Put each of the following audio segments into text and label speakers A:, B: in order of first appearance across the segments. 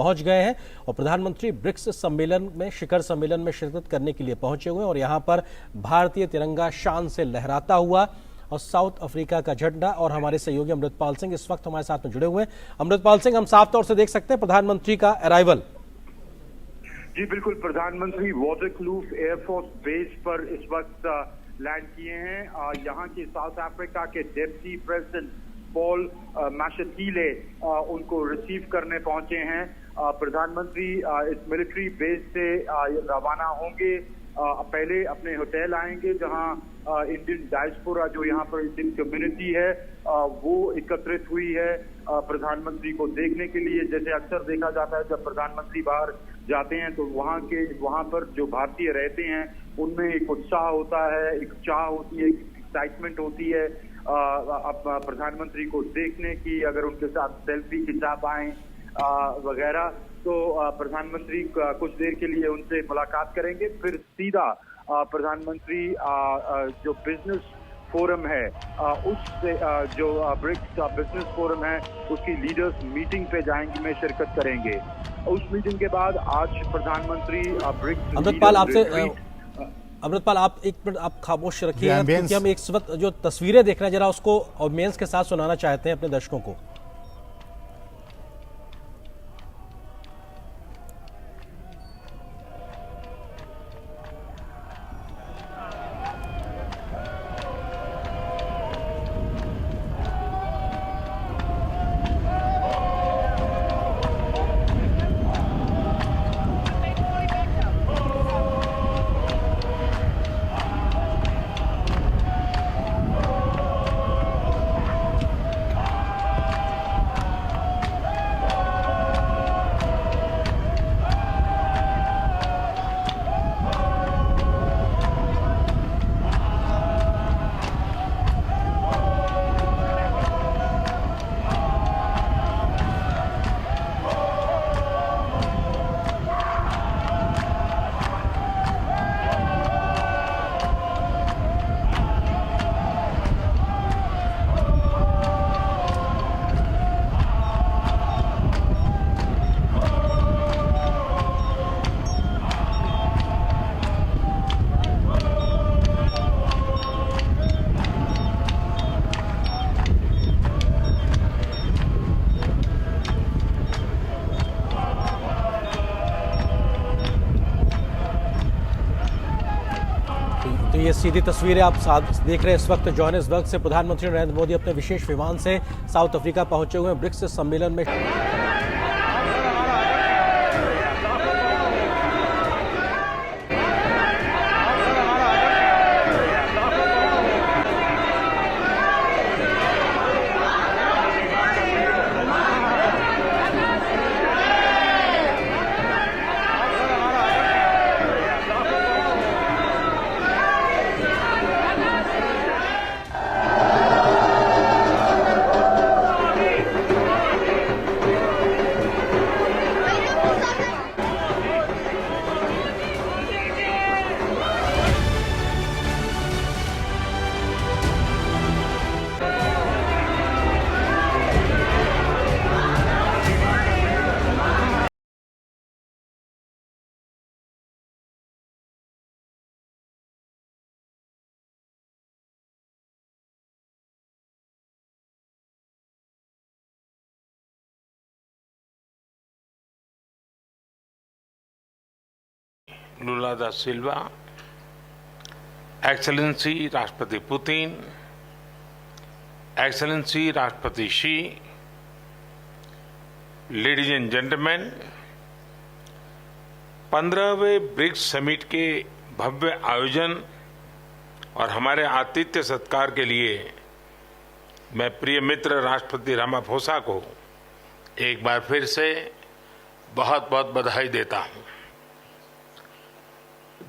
A: पहुंच गए हैं और प्रधानमंत्री ब्रिक्स सम्मेलन में शिखर सम्मेलन में शिरकत करने के लिए पहुंचे हुए हैं और यहां पर भारतीय तिरंगा शान से लहराता हुआ और साउथ अफ्रीका का झंडा। और हमारे सहयोगी अमृतपाल सिंह इस वक्त हमारे साथ में जुड़े हुए हैं। अमृतपाल सिंह, हम साफ तौर से देख सकते हैं प्रधानमंत्री का अराइवल।
B: जी बिल्कुल, प्रधानमंत्री वाटरक्लूफ एयरफोर्स बेस पर इस वक्त लैंड किए हैं। यहाँ के साउथ अफ्रीका के डिप्टी प्रेसिडेंट पॉल माशेटीले उनको रिसीव करने पहुंचे हैं। प्रधानमंत्री इस मिलिट्री बेस से रवाना होंगे। पहले अपने होटल आएंगे जहां इंडियन डायस्पोरा, जो यहाँ पर इंडियन कम्युनिटी है, वो एकत्रित हुई है प्रधानमंत्री को देखने के लिए। जैसे अक्सर देखा जाता है जब प्रधानमंत्री बाहर जाते हैं तो वहां पर जो भारतीय रहते हैं उनमें एक उत्साह होता है, एक चाह होती है, एक एक्साइटमेंट होती है अब प्रधानमंत्री को देखने की, अगर उनके साथ सेल्फी खिंचा पाए वगैरह। तो प्रधानमंत्री कुछ देर के लिए उनसे मुलाकात करेंगे, फिर सीधा प्रधानमंत्री जो बिजनेस फोरम है उससे जो ब्रिक्स का बिजनेस फोरम है उसकी लीडर्स मीटिंग पे जाएंगे, में शिरकत करेंगे। उस मीटिंग के बाद आज प्रधानमंत्री ब्रिक्स
A: अमृतपाल आप एक मिनट आप खामोश रखिए, क्योंकि हम एक वक्त जो तस्वीरें देख रहे हैं जरा उसको ऑडियंस के साथ सुनाना चाहते हैं अपने दर्शकों को। तो ये सीधी तस्वीरें आप देख रहे हैं इस वक्त जोहानिसबर्ग से। प्रधानमंत्री नरेंद्र मोदी अपने विशेष विमान से साउथ अफ्रीका पहुंचे हुए हैं ब्रिक्स सम्मेलन में।
C: लुला दा सिल्वा, एक्सेलेंसी राष्ट्रपति पुतिन, एक्सेलेंसी राष्ट्रपति शी, लेडीज एंड जेंटलमैन, 15वें ब्रिक्स समिट के भव्य आयोजन और हमारे आतिथ्य सत्कार के लिए मैं प्रिय मित्र राष्ट्रपति रामाफोसा को एक बार फिर से बहुत बहुत बधाई देता हूं।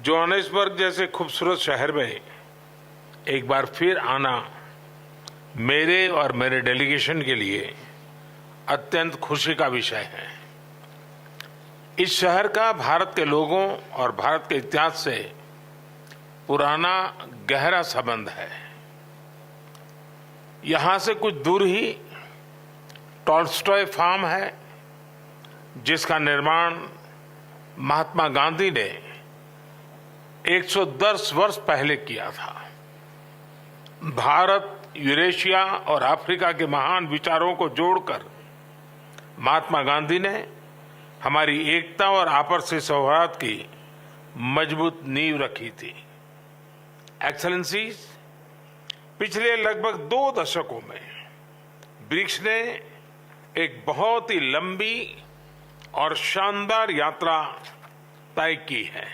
C: जोहानिसबर्ग जैसे खूबसूरत शहर में एक बार फिर आना मेरे और मेरे डेलीगेशन के लिए अत्यंत खुशी का विषय है। इस शहर का भारत के लोगों और भारत के इतिहास से पुराना गहरा संबंध है। यहां से कुछ दूर ही टॉल्स्टॉय फार्म है, जिसका निर्माण महात्मा गांधी ने 110 वर्ष पहले किया था। भारत, यूरेशिया और अफ्रीका के महान विचारों को जोड़कर महात्मा गांधी ने हमारी एकता और आपसी सौहार्द की मजबूत नींव रखी थी। एक्सेलेंसीज, पिछले लगभग 2 दशकों में ब्रिक्स ने एक बहुत ही लंबी और शानदार यात्रा तय की है।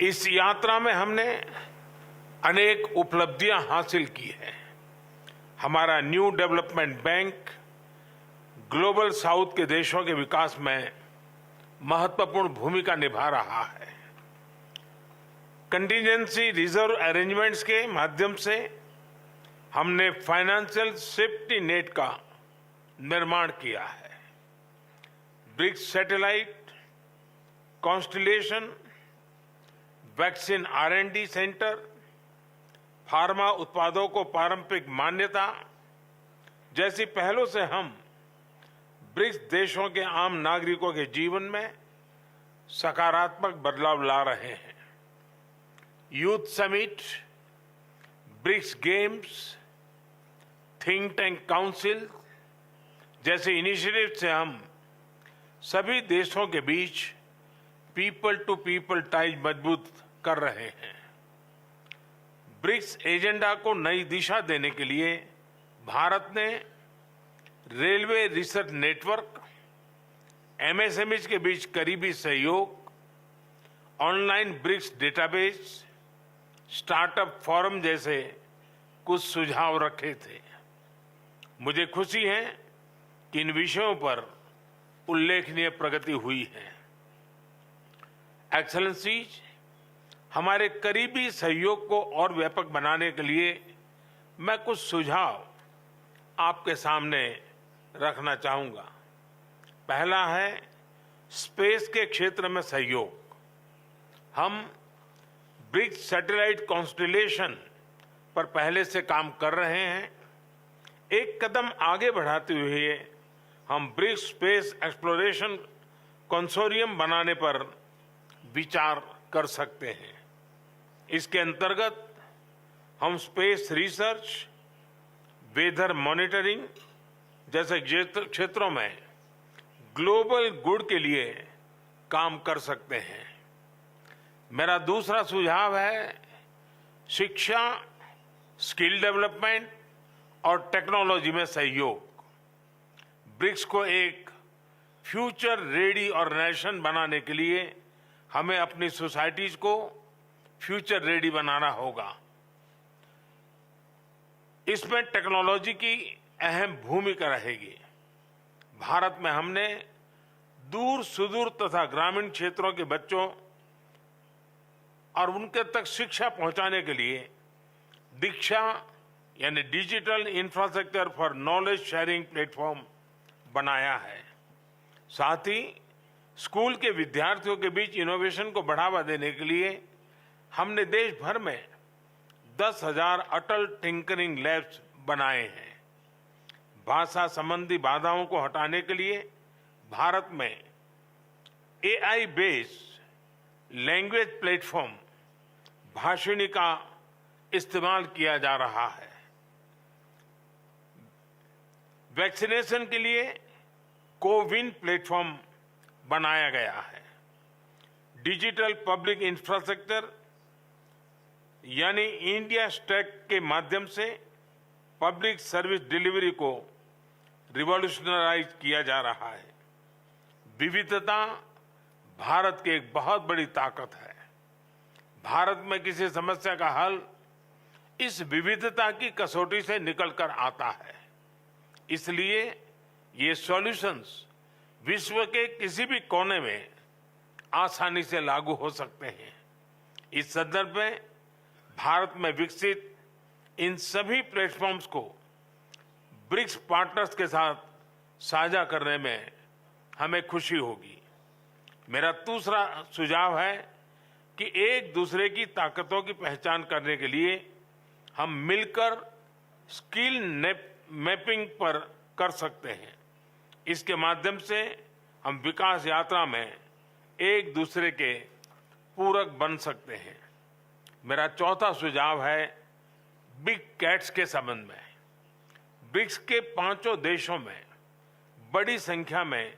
C: इस यात्रा में हमने अनेक उपलब्धियां हासिल की हैं। हमारा new development bank global south के देशों के विकास में महत्वपूर्ण भूमिका निभा रहा है। कंटीजेंसी रिजर्व अरेंजमेंट्स के माध्यम से हमने फाइनेंशियल सेफ्टी नेट का निर्माण किया है। BRICS satellite constellation, vaccine R&D centre, pharma उत्पादों को पारंपरिक मान्यता जैसी पहलों से हम ब्रिक्स देशों के आम नागरिकों के जीवन में सकारात्मक बदलाव ला रहे हैं। Youth summit, BRICS games, think tank council जैसे इनिशिएटिव से हम सभी देशों के बीच पीपल टू पीपल टाइज मजबूत कर रहे हैं। ब्रिक्स एजेंडा को नई दिशा देने के लिए भारत ने रेलवे रिसर्च नेटवर्क, MSMEs के बीच करीबी सहयोग, online BRICS database, startup forum जैसे कुछ सुझाव रखे थे। मुझे खुशी है कि इन विषयों पर उल्लेखनीय प्रगति हुई है। एक्सेलेंसीज, हमारे करीबी सहयोग को और व्यापक बनाने के लिए मैं कुछ सुझाव आपके सामने रखना चाहूंगा। पहला है स्पेस के क्षेत्र में सहयोग। हम ब्रिक्स सैटेलाइट कॉन्स्टिलेशन पर पहले से काम कर रहे हैं। एक कदम आगे बढ़ाते हुए हम ब्रिक्स स्पेस एक्सप्लोरेशन कंसोर्टियम बनाने पर विचार कर सकते हैं। इसके अंतर्गत हम स्पेस रिसर्च, वेदर मॉनिटरिंग जैसे क्षेत्रों में ग्लोबल गुड के लिए काम कर सकते हैं। मेरा दूसरा सुझाव है शिक्षा, स्किल डेवलपमेंट और टेक्नोलॉजी में सहयोग। ब्रिक्स को एक फ्यूचर रेडी ऑर्गेनाइजेशन बनाने के लिए हमें अपनी सोसाइटीज को फ्यूचर रेडी बनाना होगा। इसमें टेक्नोलॉजी की अहम भूमिका रहेगी। भारत में हमने दूर सुदूर तथा ग्रामीण क्षेत्रों के बच्चों और उनके तक शिक्षा पहुंचाने के लिए दीक्षा यानी digital infrastructure for knowledge sharing platform बनाया है। साथ ही स्कूल के विद्यार्थियों के बीच इनोवेशन को बढ़ावा देने के लिए हमने देश भर में 10,000 अटल टिंकरिंग लैब्स बनाए हैं। भाषा संबंधी बाधाओं को हटाने के लिए भारत में AI based language platform Bhashini का इस्तेमाल किया जा रहा है। वैक्सीनेशन के लिए कोविन प्लेटफॉर्म बनाया गया है। डिजिटल पब्लिक इंफ्रास्ट्रक्चर यानी इंडिया स्टैक के माध्यम से पब्लिक सर्विस डिलीवरी को रिवॉल्यूशनराइज किया जा रहा है। विविधता भारत की एक बहुत बड़ी ताकत है। भारत में किसी समस्या का हल इस विविधता की कसौटी से निकलकर आता है। इसलिए ये सॉल्यूशंस विश्व के किसी भी कोने में आसानी से लागू हो सकते हैं। इस संदर्भ में भारत में विकसित इन सभी प्लेटफॉर्म्स को ब्रिक्स पार्टनर्स के साथ साझा करने में हमें खुशी होगी। मेरा दूसरा सुझाव है कि एक दूसरे की ताकतों की पहचान करने के लिए हम मिलकर स्किल मैपिंग पर कर सकते हैं। इसके माध्यम से हम विकास यात्रा में एक दूसरे के पूरक बन सकते हैं। मेरा चौथा सुझाव है बिग कैट्स के संबंध में। ब्रिक्स के 5 देशों में बड़ी संख्या में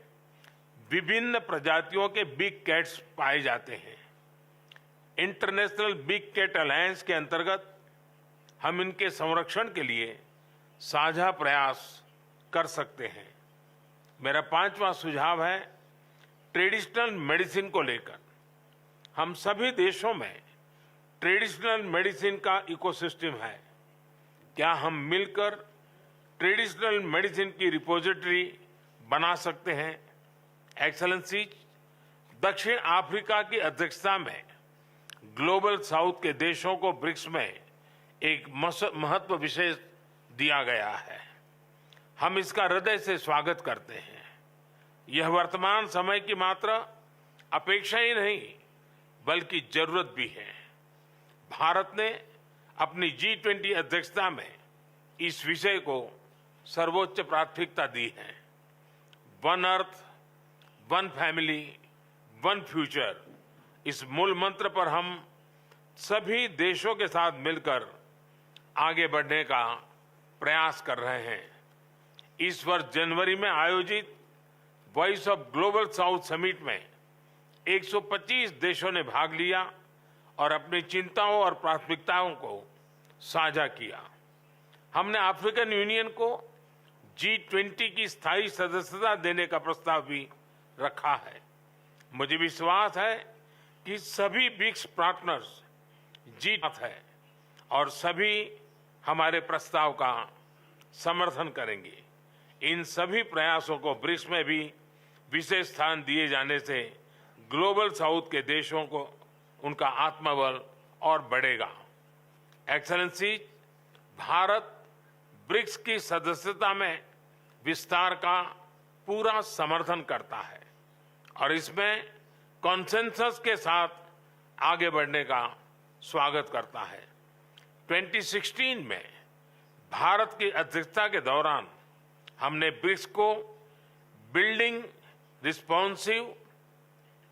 C: विभिन्न प्रजातियों के बिग कैट्स पाए जाते हैं। इंटरनेशनल बिग कैट अलायंस के अंतर्गत हम इनके संरक्षण के लिए साझा प्रयास कर सकते हैं। मेरा 5वां सुझाव है ट्रेडिशनल मेडिसिन को लेकर। हम सभी देशों में ट्रेडिशनल मेडिसिन का इकोसिस्टम है। क्या हम मिलकर ट्रेडिशनल मेडिसिन की रिपोजिटरी बना सकते हैं? एक्सेलेंसी, दक्षिण अफ्रीका की अध्यक्षता में ग्लोबल साउथ के देशों को ब्रिक्स में एक महत्व विशेष दिया गया है। हम इसका हृदय से स्वागत करते हैं। यह वर्तमान समय की मात्र अपेक्षा ही नहीं बल्कि जरूरत भी है। भारत ने अपनी G20 अध्यक्षता में इस विषय को सर्वोच्च प्राथमिकता दी है। One earth, one family, one future, इस मूल मंत्र पर हम सभी देशों के साथ मिलकर आगे बढ़ने का प्रयास कर रहे हैं। इस वर्ष जनवरी में आयोजित voice of global south summit में 125 देशों ने भाग लिया और अपनी चिंताओं और प्राथमिकताओं को साझा किया। हमने अफ्रीकन यूनियन को G20 की स्थायी सदस्यता देने का प्रस्ताव भी रखा है। मुझे विश्वास है कि सभी ब्रिक्स पार्टनर्स जीत है और सभी हमारे प्रस्ताव का समर्थन करेंगे। इन सभी प्रयासों को ब्रिक्स में भी विशेष स्थान दिए जाने से ग्लोबल साउथ के देशों को उनका आत्मबल और बढ़ेगा। एक्सेलेंसी, भारत ब्रिक्स की सदस्यता में विस्तार का पूरा समर्थन करता है और इसमें कॉन्सेंसस के साथ आगे बढ़ने का स्वागत करता है। 2016 में भारत की अध्यक्षता के दौरान हमने ब्रिक्स को building responsive,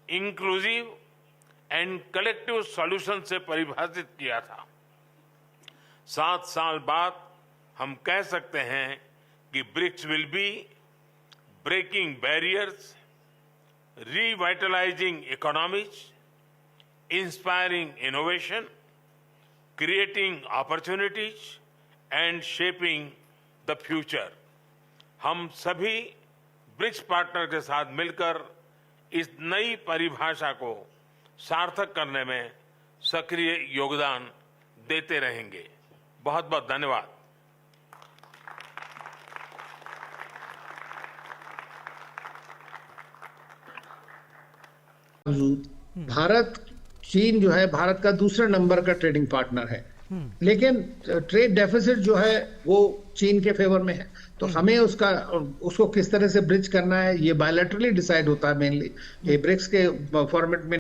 C: inclusive and collective solution से परिभाषित किया था। 7 साल बाद हम कह सकते हैं कि BRICS will be breaking barriers, revitalizing economies, inspiring innovation, creating opportunities and shaping the future. हम सभी ब्रिक्स पार्टनर के साथ मिलकर इस नई परिभाषा को सार्थक करने में सक्रिय योगदान देते रहेंगे। बहुत बहुत धन्यवाद।
D: भारत, चीन जो है भारत का दूसरा नंबर का ट्रेडिंग पार्टनर है, लेकिन ट्रेड डेफिसिट जो है वो चीन के फेवर में है। तो हमें उसको किस तरह से ब्रिज करना है ये बायलैटरली डिसाइड होता है मेनली। ये ब्रिक्स के फॉर्मेट में